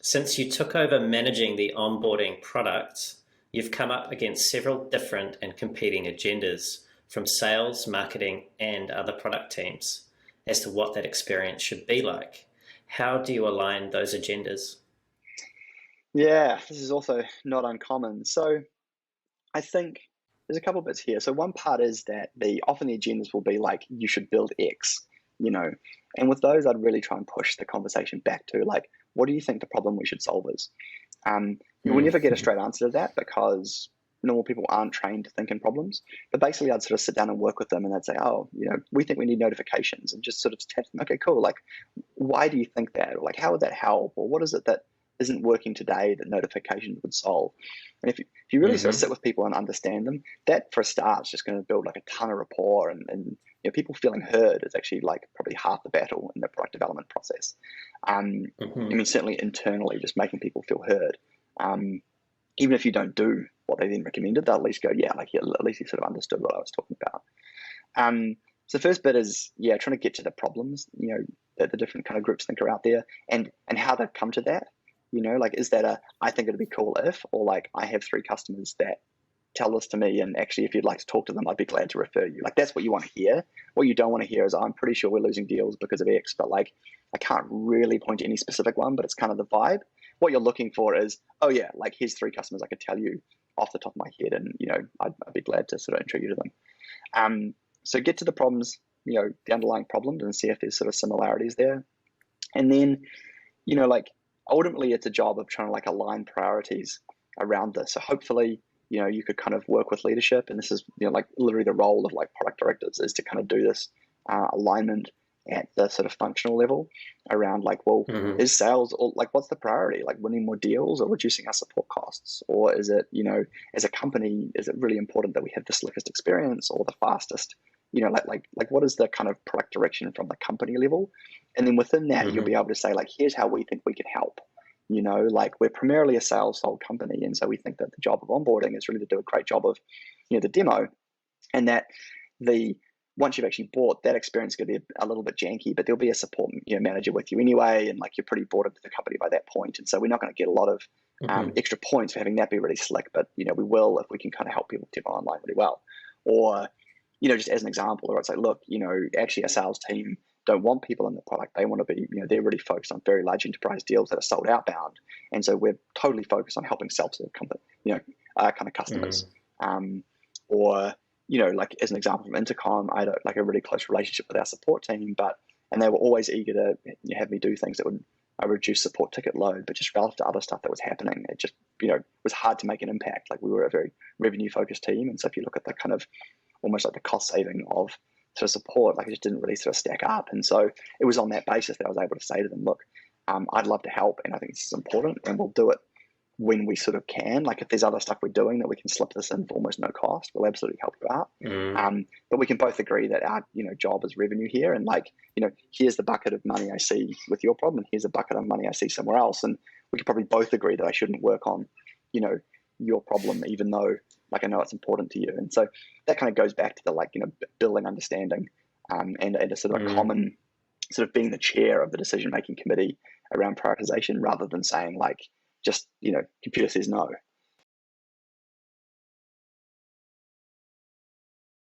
Since you took over managing the onboarding product, you've come up against several different and competing agendas from sales, marketing, and other product teams as to what that experience should be like. How do you align those agendas? Yeah, this is also not uncommon. So I think there's a couple bits here. So one part is that the often the agendas will be like, you should build X, you know, and with those, I'd really try and push the conversation back to like, what do you think the problem we should solve is? You will Mm. never get a straight answer to that because normal people aren't trained to think in problems. But basically, I'd sort of sit down and work with them, and they'd say, "Oh, we think we need notifications," and just sort of test them. Okay, cool. Like, why do you think that? Or like, how would that help? Or what is it that isn't working today that notifications would solve? And if you really sort of Hmm. sit with people and understand them, that for a start is just going to build like a ton of rapport, and people feeling heard is actually like probably half the battle in the product development process. I Hmm. mean, certainly internally, just making people feel heard. Um, Even if you don't do what they then recommended, they'll at least go, yeah, like yeah, at least you sort of understood what I was talking about. So the first bit is trying to get to the problems, that the different kind of groups think are out there, and how they've come to that. Like is that a I think it'd be cool if, or like I have three customers that tell this to me, and actually if you'd like to talk to them, I'd be glad to refer you. Like that's what you want to hear. What you don't want to hear is I'm pretty sure we're losing deals because of X, but like I can't really point to any specific one, but it's kind of the vibe. What you're looking for is, oh yeah, like here's three customers I could tell you off the top of my head, and I'd be glad to sort of intro you to them. So get to the problems, the underlying problems, and see if there's sort of similarities there. And then, like ultimately it's a job of trying to like align priorities around this. So hopefully, you could kind of work with leadership, and this is, like literally the role of like product directors is to kind of do this alignment at the sort of functional level around like, well, Hmm. is sales or like what's the priority? Like winning more deals or reducing our support costs? Or is it, as a company, is it really important that we have the slickest experience or the fastest? Like what is the kind of product direction from the company level? And then within that, you'll be Hmm. able to say, like, here's how we think we can help. Like we're primarily a sales sold company. And so we think that the job of onboarding is really to do a great job of, the demo, and that the once you've actually bought, that experience is going to be a little bit janky, but there'll be a support manager with you anyway, and like you're pretty bought into the company by that point, and so we're not going to get a lot of Hmm. extra points for having that be really slick, but we will if we can kind of help people demo online really well, or just as an example, or it's like, look, actually, a sales team don't want people in the product. They want to be, they're really focused on very large enterprise deals that are sold outbound, and so we're totally focused on helping self-serve company, kind of customers, Hmm. um, or like as an example from Intercom, I had like a really close relationship with our support team, and they were always eager to have me do things that would reduce support ticket load, but just relative to other stuff that was happening, it just was hard to make an impact. Like we were a very revenue focused team, and so if you look at the kind of almost like the cost saving of sort of support, like it just didn't really sort of stack up. And so it was on that basis that I was able to say to them, look, I'd love to help, and I think this is important, and we'll do it when we sort of can. Like if there's other stuff we're doing that we can slip this in for almost no cost, we'll absolutely help you out. Hmm. But we can both agree that our job is revenue here, and like here's the bucket of money I see with your problem, and here's a bucket of money I see somewhere else, and we could probably both agree that I shouldn't work on you know your problem, even though like I know it's important to you. And so that kind of goes back to the like building understanding, and a sort of a Hmm. common sort of being the chair of the decision making committee around prioritization rather than saying like just computer says no.